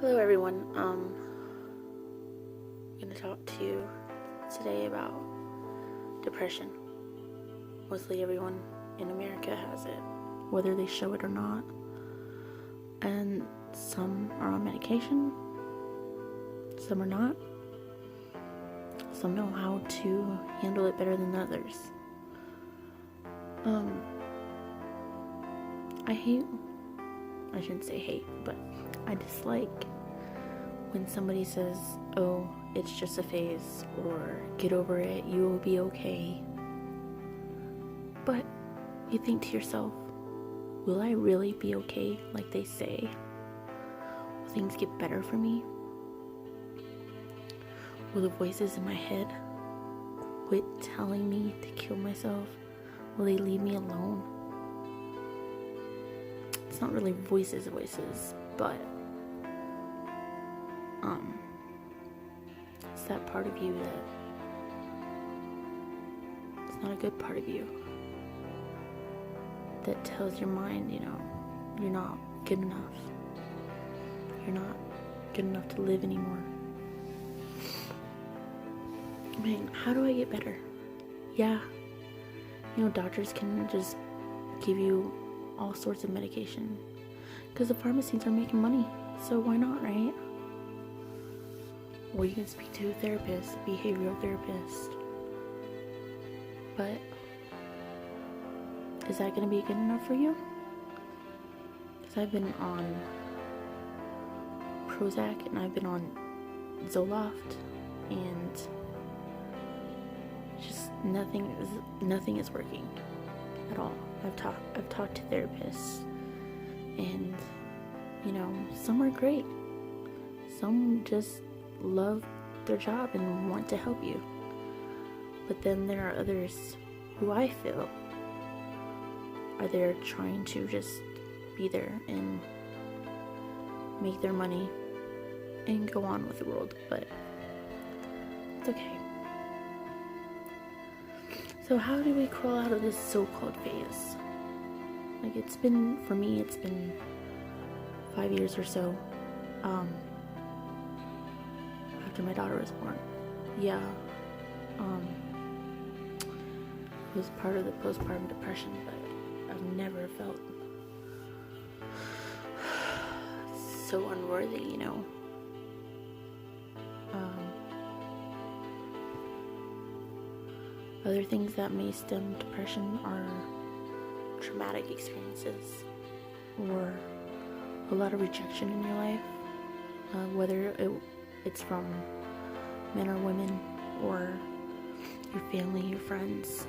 Hello everyone, I'm going to talk to you today about depression. Mostly everyone in America has it, whether they show it or not. And some are on medication, some are not. Some know how to handle it better than others. I shouldn't say hate, but I dislike when somebody says, oh, it's just a phase, or get over it, you will be okay. But you think to yourself, will I really be okay like they say? Will things get better for me? Will the voices in my head quit telling me to kill myself? Will they leave me alone? It's not really voices, but it's that part of you that it's not a good part of you that tells your mind, you're not good enough. You're not good enough to live anymore. I mean, how do I get better? Yeah, doctors can just give you all sorts of medication because the pharmacies are making money, so why not, right? Or you can speak to a therapist, a behavioral therapist. But is that going to be good enough for you? Because I've been on Prozac and I've been on Zoloft, and just nothing is working at all. I've talked to therapists, and some are great. Some just love their job and want to help you. But then there are others who I feel are there trying to just be there and make their money and go on with the world, but it's okay. So how do we crawl out of this so-called phase? Like, for me, it's been 5 years or so, after my daughter was born. Yeah, it was part of the postpartum depression, but I've never felt so unworthy, Other things that may stem depression are traumatic experiences or a lot of rejection in your life, whether it's from men or women or your family, your friends.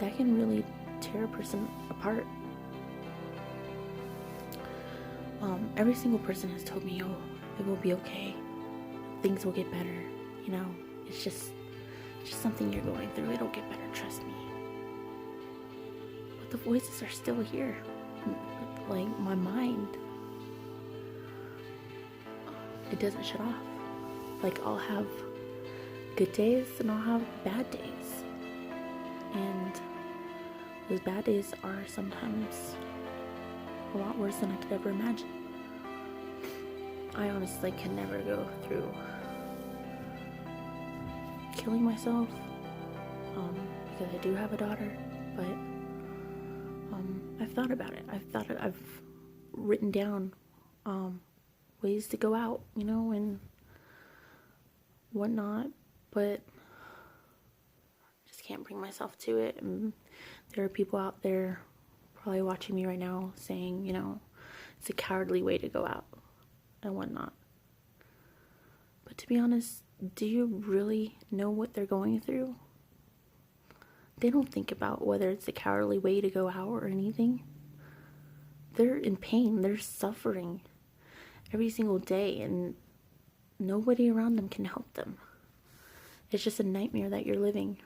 That can really tear a person apart. Every single person has told me, oh, it will be okay, things will get better, it's just something you're going through, it'll get better, trust me. But the voices are still here. Like, my mind, it doesn't shut off. Like, I'll have good days and I'll have bad days, and those bad days are sometimes a lot worse than I could ever imagine. I honestly can never go through killing myself, because I do have a daughter, but I've thought about it. I've written down ways to go out, and whatnot, but I just can't bring myself to it. And there are people out there probably watching me right now saying, it's a cowardly way to go out and whatnot. But to be honest, do you really know what they're going through? They don't think about whether it's a cowardly way to go out or anything. They're in pain, they're suffering every single day, and nobody around them can help them. It's just a nightmare that you're living,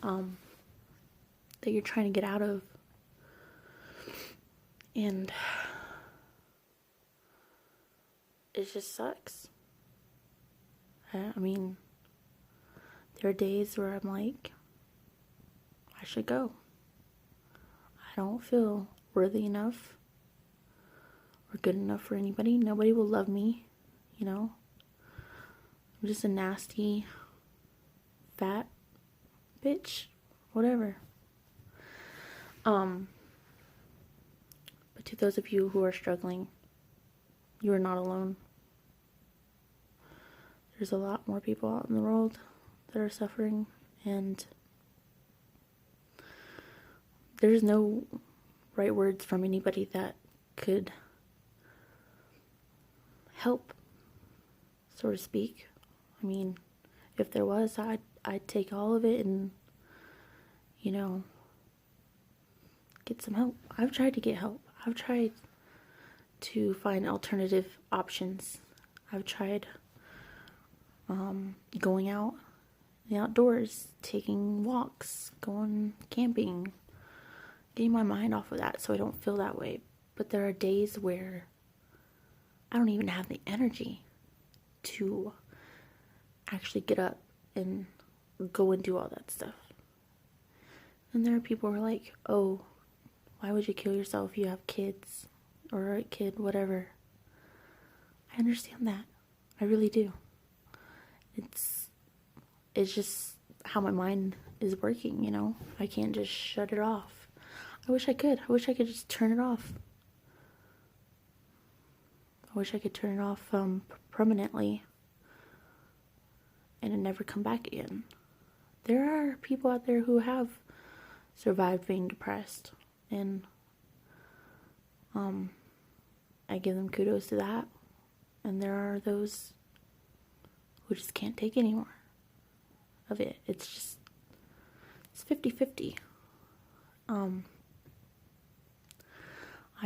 that you're trying to get out of. And it just sucks. I mean, there are days where I'm like, I should go. I don't feel worthy enough. or good enough for anybody. Nobody will love me, you know. I'm just a nasty, fat bitch, whatever. But to those of you who are struggling, you are not alone. There's a lot more people out in the world that are suffering, and there's no right words from anybody that could help, so to speak. I mean, if there was, I'd take all of it and, you know, get some help. I've tried to get help. I've tried to find alternative options. I've tried going out in the outdoors, taking walks, going camping, getting my mind off of that so I don't feel that way. But there are days where I don't even have the energy to actually get up and go and do all that stuff. And there are people who are like, oh, why would you kill yourself if you have kids or a kid, whatever. I understand that. I really do. It's just how my mind is working, you know? I can't just shut it off. I wish I could. I wish I could just turn it off. I wish I could turn it off permanently and it never come back again. There are people out there who have survived being depressed, and I give them kudos to that. And there are those who just can't take any more of it. It's 50-50. I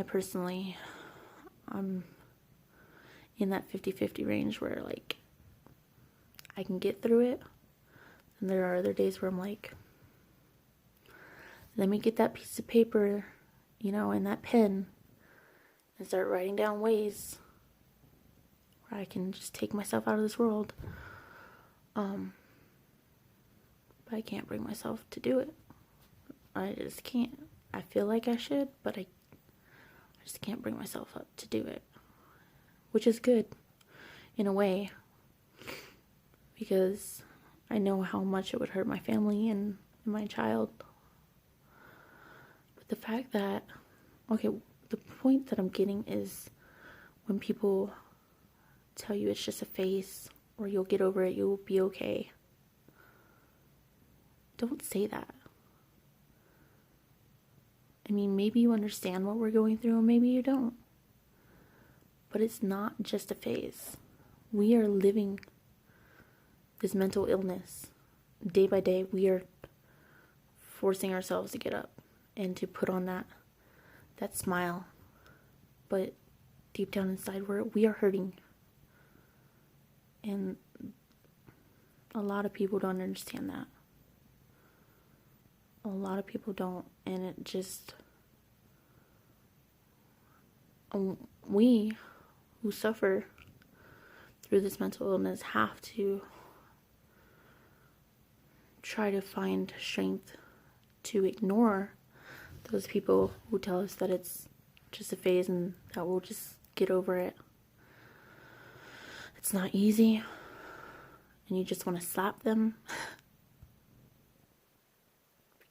personally, I'm in that 50-50 range where, like, I can get through it. And there are other days where I'm like, let me get that piece of paper, you know, and that pen and start writing down ways where I can just take myself out of this world. But I can't bring myself to do it. I just can't. I feel like I should, but I just can't bring myself up to do it. Which is good, in a way, because I know how much it would hurt my family and my child. But the fact that, okay, the point that I'm getting is when people tell you it's just a phase, or you'll get over it, you'll be okay. Don't say that. I mean, maybe you understand what we're going through, and maybe you don't. But it's not just a phase. We are living this mental illness. Day by day, we are forcing ourselves to get up and to put on that smile. But deep down inside, we are hurting. And a lot of people don't understand that. A lot of people don't. And it just... we who suffer through this mental illness have to try to find strength to ignore those people who tell us that it's just a phase and that we'll just get over it. It's not easy, and you just want to slap them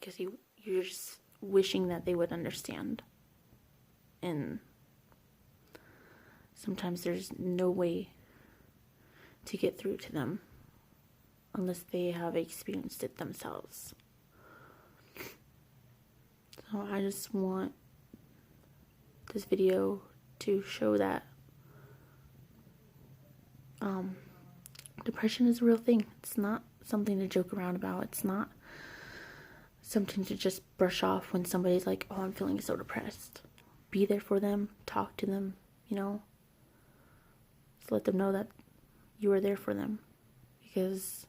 because you're just wishing that they would understand. And sometimes there's no way to get through to them unless they have experienced it themselves. So I just want this video to show that depression is a real thing. It's not something to joke around about. It's not something to just brush off when somebody's like, oh, I'm feeling so depressed. Be there for them. Talk to them, you know. Just let them know that you are there for them, because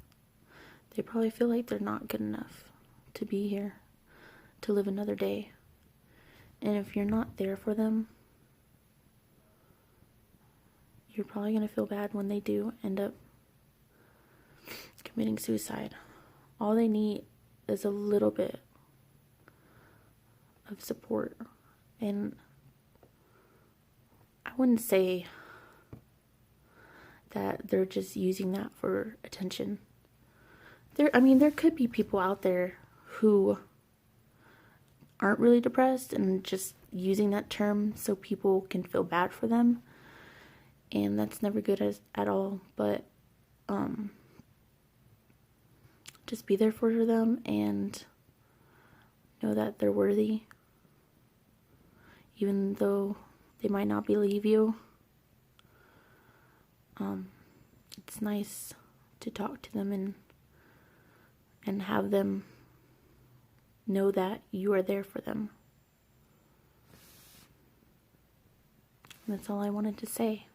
they probably feel like they're not good enough to be here, to live another day. And if you're not there for them, you're probably going to feel bad when they do end up committing suicide. All they need is a little bit of support. And I wouldn't say that they're just using that for attention. There could be people out there who aren't really depressed and just using that term so people can feel bad for them. And that's never good at all. But just be there for them and know that they're worthy. Even though they might not believe you. It's nice to talk to them and have them know that you are there for them. And that's all I wanted to say.